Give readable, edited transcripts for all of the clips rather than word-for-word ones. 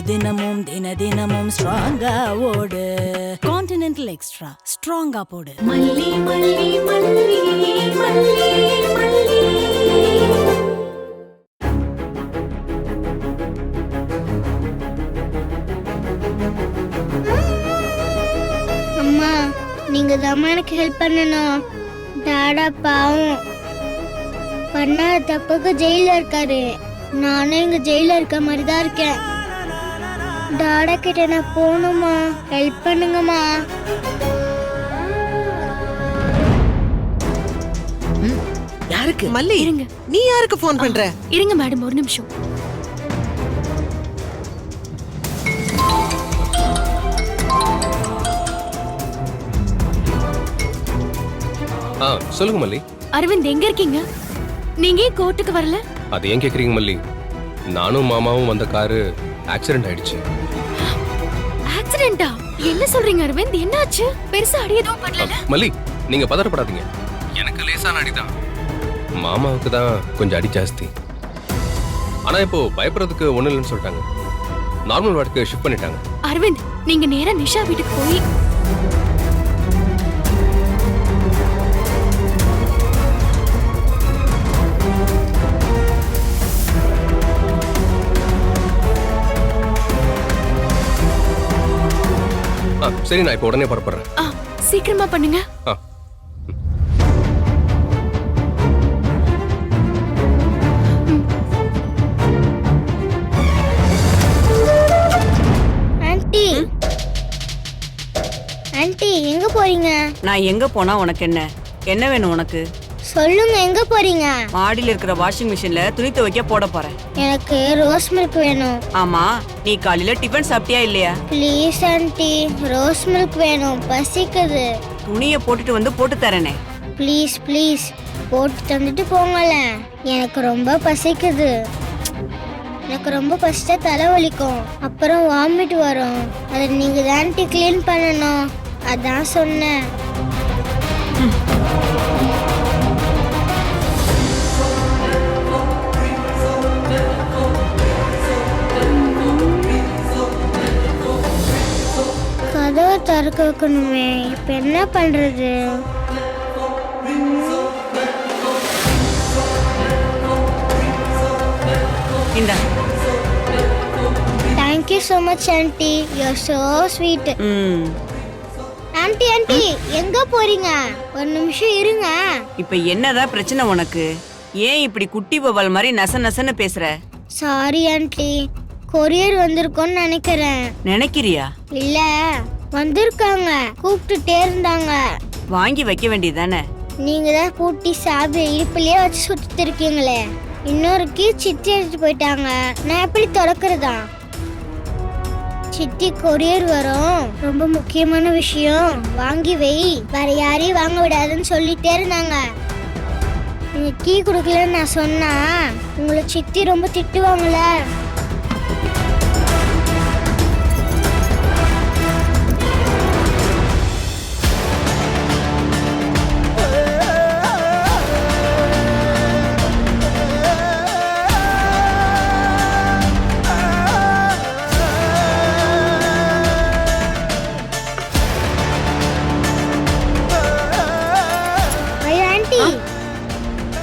தினமும் தினமும் ஸ்ட்ராங்கா ஓடு. கான்டினென்டல் எக்ஸ்ட்ரா ஸ்ட்ராங்கா போடு. மல்லி மல்லி மல்லி மல்லி மல்லி. அம்மா நீங்க தான் எனக்கு ஹெல்ப் பண்ணணும். டாடா பாவம் பண்ணாத தப்புக்கு ஜெயில இருக்காரு. நானும் இங்க ஜெயில இருக்க மாதிரி தான் இருக்கேன். டாடா கிட்ட நான் போகணுமா? ஹெல்ப் பண்ணுங்கம்மா. யாருக்கு? மல்லி, இருங்க. நீ யாருக்கு போன் பண்ற? இருங்க மேடம், ஒரு நிமிஷம். சொல்லுங்க மல்லி. அரவிந்த் எங்க இருக்கீங்க? நீங்க ஏன் கோர்ட்டுக்கு வரல? அது ஏன் கேக்குறீங்க மல்லி? நானும் மாமாவும் வந்த காரு ஆக்சிடென்ட் ஆயிடுச்சு. ஆக்சிடென்ட்டா? என்ன சொல்றீங்க அரவிந்த்? என்னாச்சு? பெருசா அடி எதுவும் பண்ணல? மல்லி, நீங்க பதறப்படாதீங்க. எனக்கு லேசான அடிதான். மாமாவுக்கு தான் கொஞ்சம் அடி ஜாஸ்தி. ஆனா இப்போ பயப்படுறதுக்கு ஒண்ணு இல்லைன்னு சொல்லிட்டாங்க. நார்மல் வார்டுக்கு ஷிஃப்ட் பண்ணிட்டாங்க. அரவிந்த், நீங்க நேரா நிஷா வீட்டுக்கு போய் சரி, நான் இப்போ உடனே புறப்படுறேன். சீக்கிரமா பண்ணுங்க. ஆன்ட்டி ஆன்ட்டி எங்க போறீங்க? நான் எங்க போனா உனக்கு என்ன? என்ன வேணும் உனக்கு? சொல்லுங்க, எங்க போறீங்க? மாடியில இருக்கிற வாஷிங் மிஷின்ல துணி துவைக்க போட போறேன். எனக்கு ரோஸ் மில்க் வேணும். ஆமா, நீ காலையில டிஃபன் சாப்பிட்டியா இல்லையா? ப்ளீஸ் ஆன்ட்டி, ரோஸ் மில்க் வேணும், பசிக்குது. துணியை போட்டுட்டு வந்து போட்டு தரேனே. ப்ளீஸ் ப்ளீஸ் போட்டு தந்துட்டு போங்களேன். எனக்கு ரொம்ப பசிக்குது. எனக்கு ரொம்ப பசிச்சா தலைவலிக்கும், அப்புறம் வாமிட் வரும். அதை நீங்க தான் கிளீன் பண்ணணும். அதான் சொன்னேன். கதவை திறக்க வைக்கணுமே, இப்ப என்ன பண்றது? இந்த Thank you so much aunty, you're so sweet. Aunty aunty எங்க போறீங்க? ஒரு நிமிஷம் இருங்க. இப்ப என்னதான் பிரச்சனை உனக்கு? ஏன் இப்படி குட்டி பவால் மாதிரி நச நசன்னு பேசுற? சாரி ஆன்ட்டி, கொரியர் வந்திருக்கோன்னு நினைக்கிறேன். நினைக்கிறியா? இல்ல, வந்திருக்காங்க, கூப்பிட்டுட்டே இருந்தாங்க. வாங்கி வைக்க வேண்டியதானே? நீங்க தான் பூட்டி சாவி இடுப்புலயே வச்சு சுத்திட்டு இருக்கீங்களே. இன்னொரு கீ சித்தி எடுத்துட்டு போயிட்டாங்க, நான் எப்படி திறக்கிறதா? சித்தி கொரியர் வரும், ரொம்ப முக்கியமான விஷயம், வாங்கி வை, வேற யாரையும் வாங்க விடாதுன்னு சொல்லிட்டே இருந்தாங்க. நீங்க கீ கொடுக்கலன்னு நான் சொன்னா உங்களை சித்தி ரொம்ப திட்டுவாங்கள.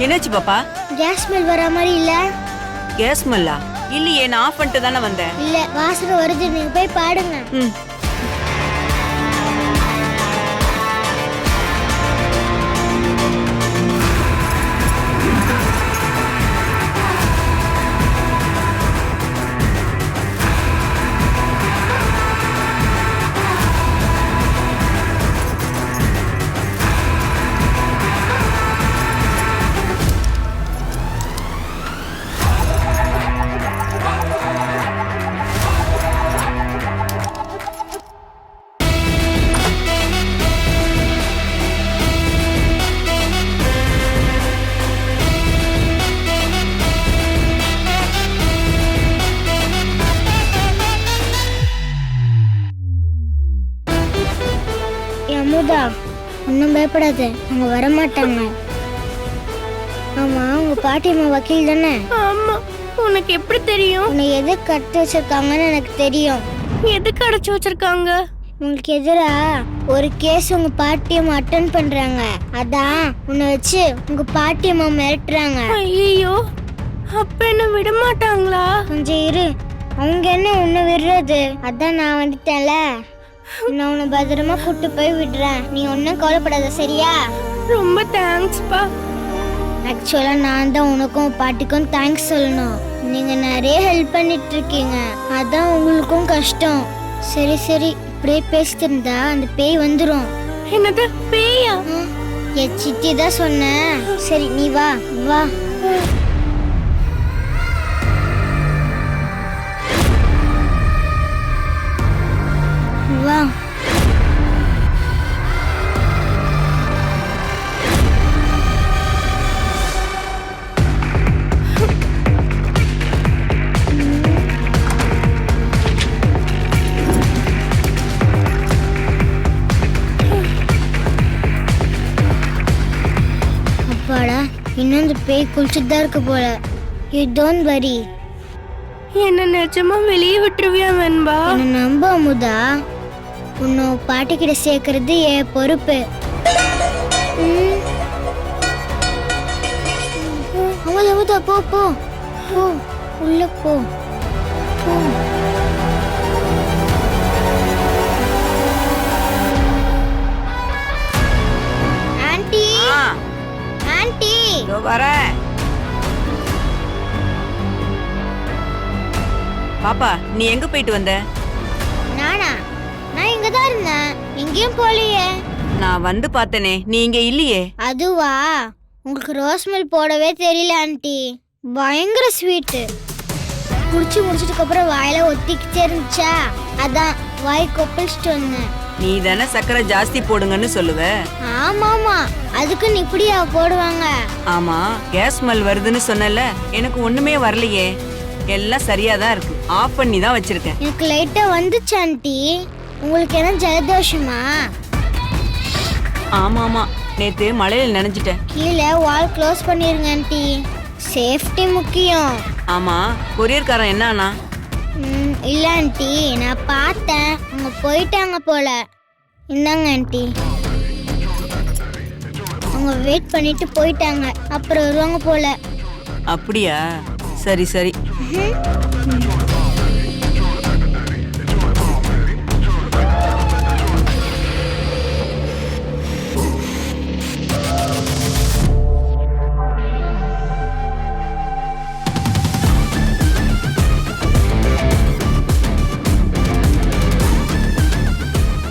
என்னாச்சு பாப்பா? கேஸ் ஸ்மெல் வர மாதிரி இல்ல? கேஸ் ஸ்மெல்லா? இல்லையே, நான் ஆஃப் பண்ணிட்டு தானே வந்தேன். இல்ல, வாசனை வருது, நீங்க போய் பாடுங்க. அமுதா, ஒன்றும் பயப்படாத, அவங்க வரமாட்டாங்க. ஆமா, உங்க பாட்டியம்மா வக்கீல் தானே? ஆமா, உனக்கு எப்படி தெரியும்? உன்னை எது கட்டு வச்சிருக்காங்கன்னு எனக்கு தெரியும். எதுக்கு அடைச்சு வச்சிருக்காங்க? உங்களுக்கு எதிரா ஒரு கேஸ் உங்க பாட்டியம்மா அட்டன் பண்றாங்க. அதான் உன்னை வச்சு உங்க பாட்டியம்மா மிரட்டுறாங்க. ஐயோ, அப்ப என்ன விட மாட்டாங்களா? கொஞ்சம் இரு, அவங்க என்ன உன்னை விடுறது? அதான் நான் வந்துட்டேன்ல, நான் உன்னை பத்திரமா கூட்டு போய் விடுறேன். நீ ஒன்னும் கவலைப்படாத, சரியா? ரொம்ப தேங்க்ஸ்ப்பா. ஆக்சுவலா நான் தான் உனக்கும் பாட்டிக்கும் தேங்க்ஸ் சொல்லணும். நீங்க நிறைய ஹெல்ப் பண்ணிட்டு இருக்கீங்க, அதான் உங்களுக்கும் கஷ்டம். சரி சரி, இப்படியே பேசிட்டு இருந்தா அந்த பேய் வந்துரும். என்னது, பேயா? என் சித்தி தான் சொன்னேன். சரி நீ வா வா. வா. அப்பாடா, இன்னும் இந்த பேய் குளிச்சுட்டு தான் இருக்கு போல. You don't worry. என்ன நிஜமா வெளியே விட்டுருவியா வெண்பா? என்ன நம்ப அமுதா, உன்னை பாட்டி கிட்ட சேர்க்கறது என் பொறுப்பு. அமுதா போ போ போ, உள்ள போ போ. Aunty aunty. இதோ வரேன். பாப்பா, நீ எங்க போயிட்டு வந்த? நானா? நான் இங்க தான் இருந்தேன், எங்கேயும் போலையே. நான் வந்து பார்த்தனே, நீ இங்க இல்லையே. அதுவா, உங்களுக்கு ரோஸ் மில்க் போடவே தெரியல ஆன்ட்டி. பயங்கர ஸ்வீட்டு. குடிச்சு முடிச்சதுக்கு அப்புறம் வாயில ஒத்திக்கிட்டே இருந்துச்சா, அதான் வாய் கொப்பளிச்சுட்டு வந்தேன். நீ தானே சக்கரை ஜாஸ்தி போடுங்கன்னு சொல்லுவ. ஆமாமா, அதுக்குன்னு இப்படியா போடுவாங்க? ஆமா, கேஸ் ஸ்மெல் வருதுன்னு சொன்னல, எனக்கு ஒண்ணுமே வரலையே. எல்லாம் சரியா தான் இருக்கு. ஆஃப் பண்ணி தான் வச்சிருக்கேன். எனக்கு லைட்டா வந்துச்சு ஆன்ட்டி. உங்களுக்கு என்ன ஜலதோஷமா? ஆமா ஆமா, நேத்து மழையில நனைஞ்சிட்டேன். கீழே வால் க்ளோஸ் பண்ணிருங்க ஆன்ட்டி, சேஃப்டி முக்கியம். ஆமா, கொரியர்காரன் என்னானா? இல்ல ஆன்ட்டி, நான் பார்த்தேன், அவங்க போயிட்டாங்க போல. இந்தாங்க ஆன்ட்டி. அவங்க வெயிட் பண்ணிட்டு போயிட்டாங்க, அப்புறம் வருவாங்க போல. அப்படியா? சரி சரி.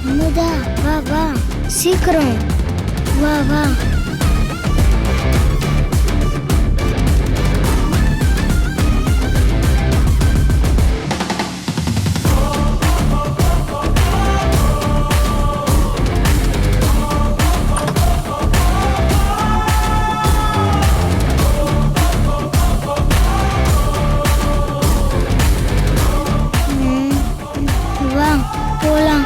அமுதா வா வா, சீக்கிரம் வா வா. வா போலாம்.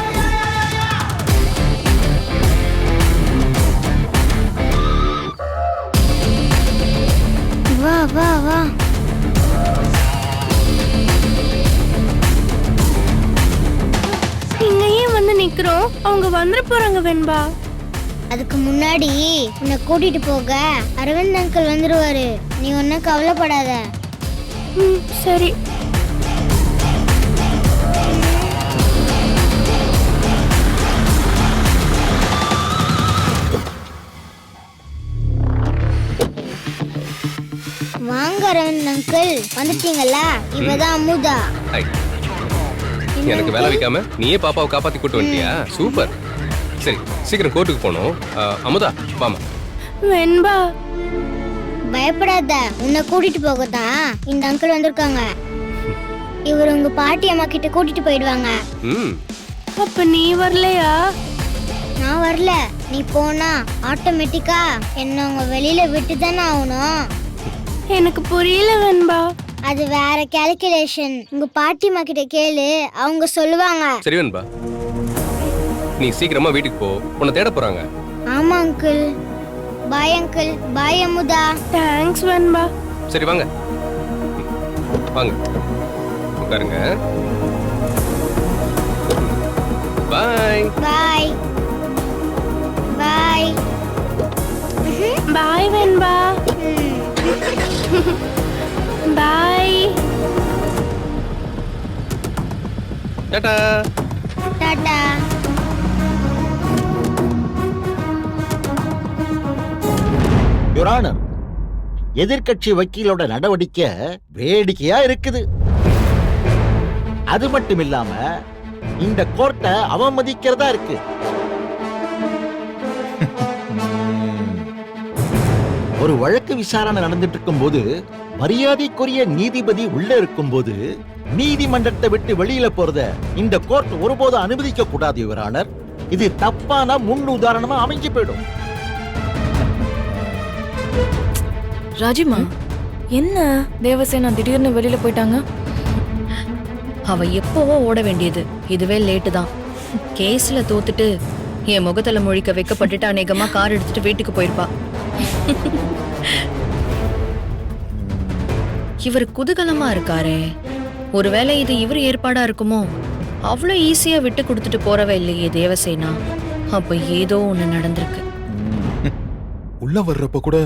வா வா வா. இங்க ஏன் வந்து நிக்கிறோம்? அவங்க வந்துட போறாங்க வெண்பா. அதுக்கு முன்னாடி உன்னை கூட்டிட்டு போக அரவிந்த் அங்கிள் வந்துருவாரு. நீ ஒன்னும் கவலைப்படாத. சரி. வாங்க அரவிந்த் அங்கிள், வந்துட்டீங்களா? இவதான் அமுதா. ஹாய். எனக்கு வேலை வைக்காம நீயே பாப்பாவை காப்பாத்தி கூட்டு வந்துட்டியா? சூப்பர். சரி, சீக்கிரம் கோர்ட்டுக்கு போகணும். அமுதா வாமா. வெண்பா, பயப்படாத, உன்னை கூட்டிட்டு போகத்தான் இந்த அங்கிள் வந்திருக்காங்க. இவர் உங்க பாட்டி அம்மா கிட்ட கூட்டிட்டு போயிடுவாங்க. அப்ப நீ வரலையா? நான் வரல. நீ போனா ஆட்டோமேட்டிக்கா என்ன உங்க வெளியில விட்டு தானே ஆகணும். எனக்கு புரியல வெண்பா. அது வேற கால்குலேஷன். உங்க பாட்டிமா கிட்ட கேளு, அவங்க சொல்லுவாங்க. சரி வெண்பா, நீ சீக்கிரமா வீட்டுக்கு போ, உன்னை தேட போறாங்க. ஆமா uncle. Bye uncle. Bye Amudha. Thanks Venba. சரி வாங்க. வாங்க உட்காருங்க. Bye. Bye bye bye Venba. Bye. Tata. Tata. Your honour, எதிர்க்கட்சி வக்கீலோட நடவடிக்கை வேடிக்கையா இருக்குது. அது மட்டும் இல்லாம இந்த கோர்ட்டை அவமதிக்கிறதா இருக்கு. ஒரு வழக்கு விசாரணை நடந்துட்டு இருக்கும் போது மரியாதைக்குரிய நீதிபதி உள்ள இருக்கும் போது நீதிமன்றத்தை விட்டு வெளியில போறத இந்த கோர்ட் ஒருபோதும் அனுமதிக்க கூடாது யுவர் ஆனர். இது தப்பான முன் உதாரணமா அமைஞ்சு போயிடும். ராஜிமா, என்ன தேவசேனா திடீர்னு வெளியில போயிட்டாங்க? அவ எப்பவோ ஓட வேண்டியது, இதுவே லேட்டு தான். கேஸ்ல தோத்துட்டு என் முகத்துல முழிக்க வைக்கப்பட்டுட்டு அநேகமா கார் எடுத்துட்டு வீட்டுக்கு போயிருப்பா. இவர் குதூகலமா இருக்காரே, ஒருவேளை இது இவர் ஏற்பாடா இருக்குமோ? அவ்வளவு ஈஸியா விட்டு கொடுத்துட்டு போறவ இல்லையே தேவசேனா. அப்ப ஏதோ ஒண்ணு நடந்திருக்கு. உள்ள வர்றப்ப கூட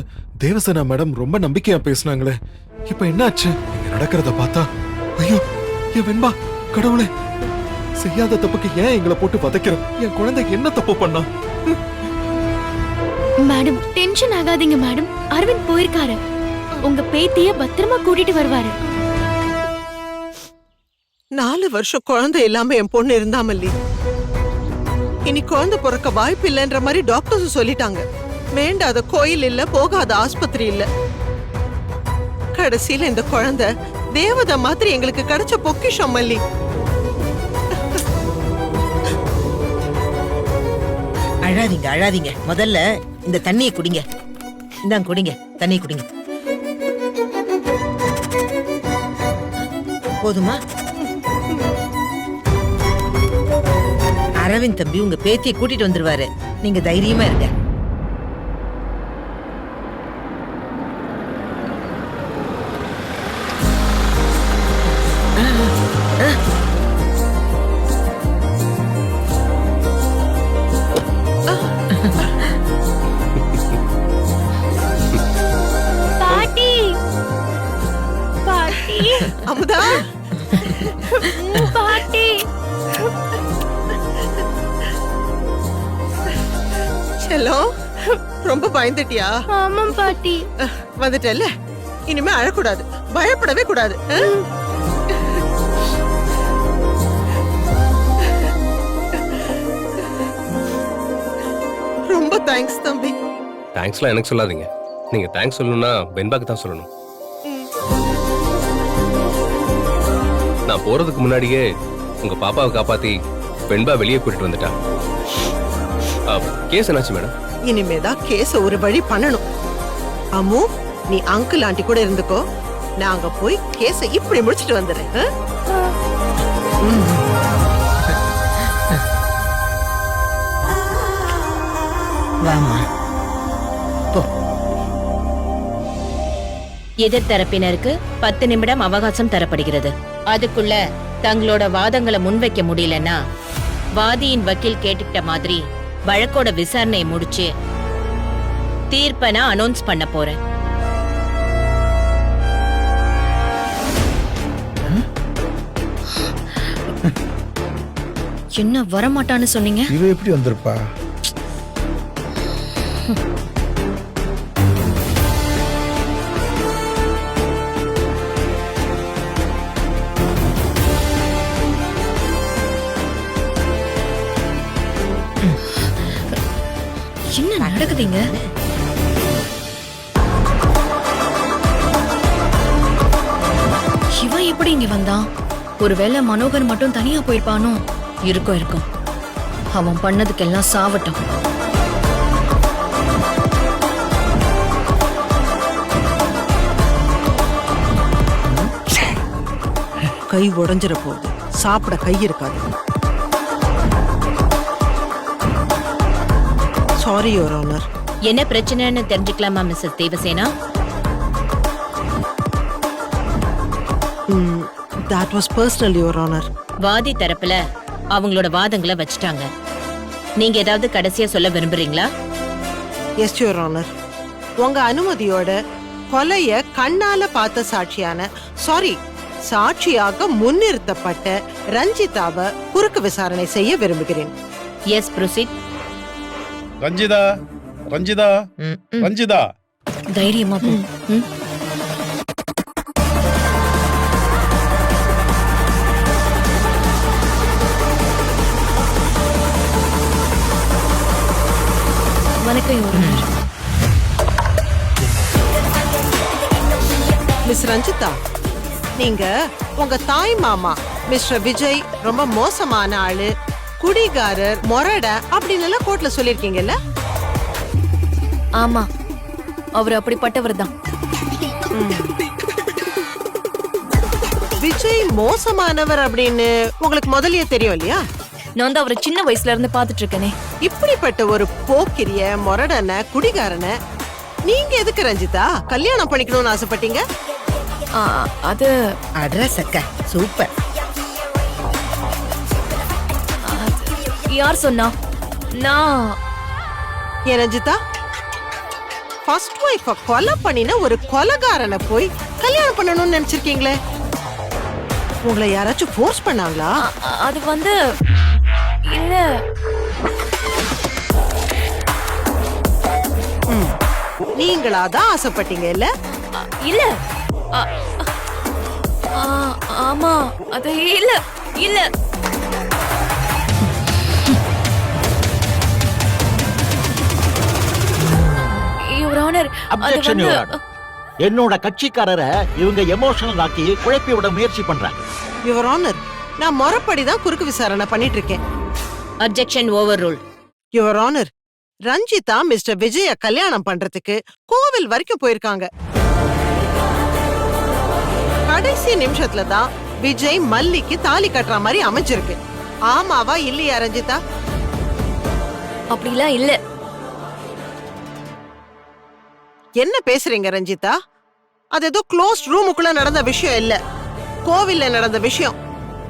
தேவசேனா மேடம் ரொம்ப நம்பிக்கையா பேசுனாங்களே, இப்ப என்னாச்சு? இங்க நடக்கிறத பார்த்தா ஐயோ என் வெண்பா, கடவுளே, செய்யாத தப்புக்கு ஏன் எங்களை போட்டு பதைக்கிற? என் குழந்தை என்ன தப்பு பண்ணா? மேடம் டென்ஷன் ஆகாதீங்க மேடம். அரவிந்த் போயிருக்காரு. உங்க பேத்திய பத்திரமா கூட்டிட்டு வருவாரு. 4 வருஷம் குழந்தை இல்லாம என் பொண்ணு இருந்தா மல்லி. இனி குழந்தை பிறக்க வாய்ப்பு இல்லைன்ற மாதிரி டாக்டர்ஸ் சொல்லிட்டாங்க. வேண்டாத கோயில் இல்ல, போகாத ஆஸ்பத்திரி இல்ல. கடைசியில இந்த குழந்தை தேவதை மாதிரி எங்களுக்கு கிடைச்ச பொக்கிஷம் மல்லி. அழாதீங்க அழாதீங்க, முதல்ல இந்த தண்ணியை குடிங்க. இந்தாங்க குடிங்க, தண்ணியை குடிங்க. போதுமா? அரவிந்த் தம்பி உங்க பேத்தியை கூட்டிட்டு வந்துருவாரு, நீங்க தைரியமா இருங்க. பாட்டி பாட்டி அமுதா, பாட்டி. செல்லம், ரொம்ப பயந்துட்டியா? ஆமாம் பாட்டி. வந்துட்டல்ல, இனிமே அழக்கூடாது, பயப்படவே கூடாது. ரொம்ப தேங்க்ஸ் தம்பி. தேங்க்ஸ்லாம் எனக்கு சொல்லாதீங்க. நீங்க தேங்க்ஸ் சொல்லணும்னா வெண்பாக்கு தான் சொல்லணும். நான் போறதுக்கு முன்னாடியே உங்க பாப்பாவை காப்பாத்தி வெண்பா வெளியே கூட்டிட்டு வந்துட்டா. கேஸ் என்னாச்சு மேடம்? இனிமேதான் கேஸ ஒரு வழி பண்ணணும். அம்மு, நீ அங்கிள் ஆண்டி கூட இருந்துக்கோ, நான் அங்க போய் கேஸ இப்படி முடிச்சிட்டு வந்துடுறேன். வாமா. எதிர்த்தரப்பினருக்கு 10 நிமிடம் அவகாசம் தரப்படுகிறது. அதுக்குள்ள தங்களோட வாதங்களை முன்வைக்க முடியலன்னா வாதியின் வக்கீல் கேட்டுக்கிட்ட மாதிரி வழக்கோட விசாரணையை முடிச்சு தீர்ப்பை நான் அனௌன்ஸ் பண்ண போறேன். என்ன வரமாட்டான்னு சொன்னீங்க? இவ எப்படி வந்திருப்பா? என்ன நடக்குதுங்க? இவன் எப்படி இங்க வந்தான்? ஒருவேளை மனோகர் மட்டும் தனியா போயிருப்பானோ? இருக்கும். அவன் பண்ணதுக்கெல்லாம் சாவட்டும். கை உடைஞ்சிட போகுது, சாப்பிட கை இருக்காது. Sorry your honour. என்ன பிரச்சனைன்னு தெரிஞ்சுக்கலாமா Mrs Devasena? that was personal, Your Honor. வாதி தரப்புல அவங்களோட வாதங்களை வச்சுட்டாங்க. நீங்க ஏதாவது கடைசியா சொல்ல விரும்புறீங்களா? Yes, Your Honor. உங்க அனுமதியோட கொலைய கண்ணால பார்த்த சாட்சியாக முன்னிறுத்தப்பட்ட ரஞ்சிதாவை குறுக்கு விசாரணை செய்ய விரும்புகிறேன். Yes, proceed. ரஞ்சிதா ரஞ்சிதா ரஞ்சிதா, தைரியமா போ. வணக்கம் யுவர் ஆனர். மிஸ் ரஞ்சிதா, நீங்க உங்க தாய் மாமா மிஸ்டர் விஜய் ரொம்ப மோசமான ஆளு, குடிகாரர், மொரட அப்படின்னு எல்லாம் கோர்ட்ல சொல்லிருக்கீங்கல்ல? ஆமா, அவர் அப்படிப்பட்டவர் தான். விஜய் மோசமானவர் அப்படின்னு உங்களுக்கு முதல்லயே தெரியும் இல்லையா? நான் தான் அவரை சின்ன வயசுல இருந்து பாத்துட்டு இருக்கேனே. இப்படிப்பட்ட ஒரு போக்கிரிய, மொரடன, குடிகாரன நீங்க எதுக்கு ரஞ்சிதா கல்யாணம் பண்ணிக்கணும்னு ஆசைப்பட்டீங்க? அது அட்ரஸ் அக்கா சூப்பர். யார் சொன்னா? நான் ஏன் ரஞ்சிதா, ஃபர்ஸ்ட் ஒய்ஃப கொலை பண்ணின ஒரு கொலைகாரனை போய் கல்யாணம் பண்ணணும்னு நினைச்சிருக்கீங்களே? உங்களை யாராச்சும் ஃபோர்ஸ் பண்ணாங்களா? அது வந்து இல்ல. நீங்களாதான் ஆசைப்பட்டீங்க இல்ல? இல்ல. ஆமா, அது இல்ல இல்ல. Your honour, objection your honour. என்னோட கட்சிக்காரரை இவங்க எமோஷனல் ஆக்கி குழப்பி விட முயற்சி பண்றாங்க. யுவர் ஆனர், நான் முறைப்படிதான் குறுக்கு விசாரணை பண்ணிட்டு இருக்கேன். Objection over rule. Your honour, Ranjitha mister Vijaya கல்யாணம் பண்றதுக்கு கோவில் வரைக்கும் போயிருக்காங்க. கடைசி நிமிஷத்துல தான் விஜய் மல்லிக்கு தாலி கட்டுற மாதிரி அமைஞ்சிருக்கு. ஆமாவா இல்லையா ரஞ்சிதா? அப்படிலாம் இல்ல. என்ன பேசுறீங்க ரஞ்சிதா? அது ஏதோ க்ளோஸ்ட் ரூமுக்குள்ள நடந்த விஷயம் இல்ல, கோவில்ல நடந்த விஷயம்.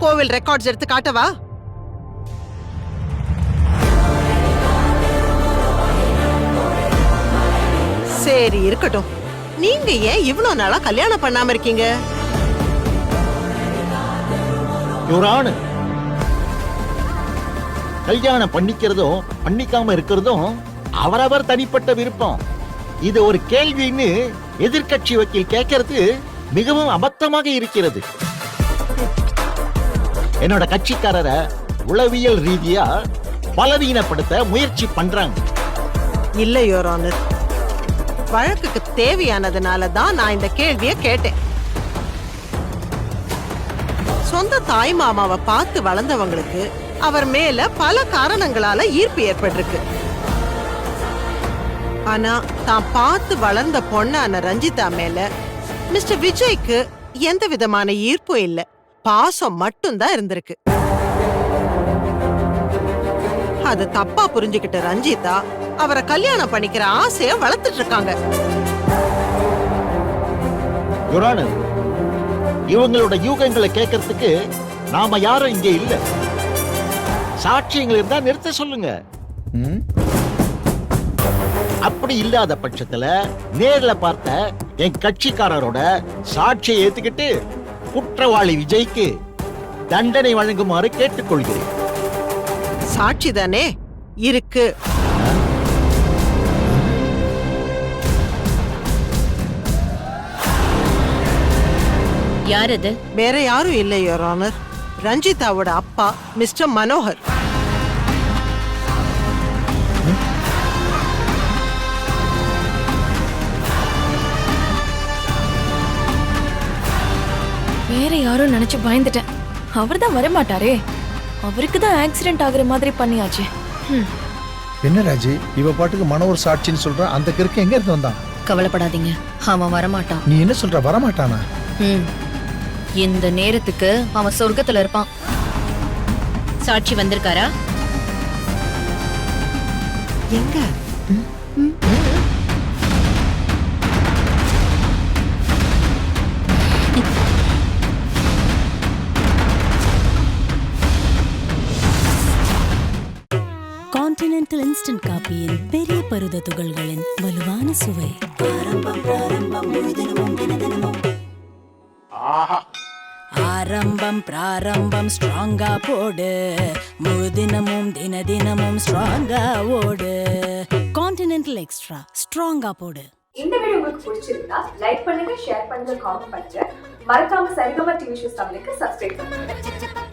கோவில் ரெக்கார்ட்ஸ் எடுத்து காட்டவா? சரி இருக்கட்டும். நீங்க ஏன் இவ்வளவு நாளா கல்யாணம் பண்ணாம இருக்கீங்க? யுவர் ஆனர், கல்யாணம் பண்ணிக்கிறதும் பண்ணிக்காம இருக்கிறதும் அவரவர் தனிப்பட்ட விருப்பம். இது ஒரு கேள்வின்னு எதிர்க்கட்சி வக்கீல் கேட்கறது மிகவும் அபத்தமாக இருக்கிறது. என்னோட கட்சிக்காரரை உளவியல் ரீதியா பலவீனப்படுத்த முயற்சி பண்றாங்க. இல்ல யுவர் ஆனர், வழக்குக்கு தேவையானதுனால தான் நான் இந்த கேள்வியை கேட்டேன். சொந்த தாய் மாமாவை பார்த்து வளர்ந்தவங்களுக்கு அவர் மேல பல காரணங்களால ஈர்ப்பு ஏற்பட்டிருக்கு. ஆனா தான் பார்த்து வளர்ந்த பொண்ணான ரஞ்சிதா மேல மிஸ்டர் விஜய்க்கு எந்த விதமான ஈர்ப்பும் இல்ல, பாசம் மட்டும்தான் இருந்திருக்கு. அது தப்பா புரிஞ்சுக்கிட்ட ரஞ்சிதா அவரை கல்யாணம் பண்ணிக்கிற ஆசைய வளர்த்துட்டு இருக்காங்க. யுவர் ஆனர், இவங்களோட யூகங்களை கேட்கறதுக்கு நாம யாரும் இங்கே இல்ல. சாட்சியங்கள் இருந்தா நிறுத்த சொல்லுங்க. அப்படி இல்லாத பட்சத்துல நேர்ல பார்த்த என் கட்சிக்காரரோட சாட்சியை ஏத்துக்கிட்டு குற்றவாளி விஜய்க்கு தண்டனை வழங்குமாறு கேட்டுக்கொள்கிறேன். சாட்சி தானே இருக்கு. யார் அது? வேற யாரும் இல்லை யுவர் ஆனர், ரஞ்சிதாவோட அப்பா மிஸ்டர் மனோகர். வேற யாரும் நினைச்சு பயந்துட்டேன். அவர் தான் வரமாட்டாரே, அவருக்கு தான் ஆக்சிடென்ட் ஆகுற மாதிரி பண்ணியாச்சு. என்ன ராஜி, இவ பாட்டுக்கு மனோர் சாட்சின்னு சொல்ற, அந்த கிறுக்கு எங்க இருந்து வந்தான்? கவலைப்படாதீங்க, அவன் வரமாட்டான். நீ என்ன சொல்ற, வரமாட்டானா? இந்த நேரத்துக்கு அவன் சொர்க்கத்துல இருப்பான். சாட்சி வந்திருக்காரா? எங்க? கான்டினென்டல் இன்ஸ்டன்ட் காபியின் பெரிய பருத துகள்களின் வலுவான சுவை. ஆரம்பம் பிராரம்பம் முழுதினமும் தினதினமும். ஆரம்பம் பிராரம்பம் ஸ்ட்ராங்கா போடு, முழுதினமும் தினதினமும் ஸ்ட்ராங்கா ஓடு. கான்டினென்டல் எக்ஸ்ட்ரா ஸ்ட்ராங்கா போடு. இந்த வீடியோ உங்களுக்கு பிடிச்சிருந்தா லைக் பண்ணுங்க, ஷேர் பண்ணுங்க, காமெண்ட் பண்ணுங்க. மறக்காம சரிகமா டிவி ஷோஸ் தமிழுக்கு சப்ஸ்கிரைப் பண்ணுங்க.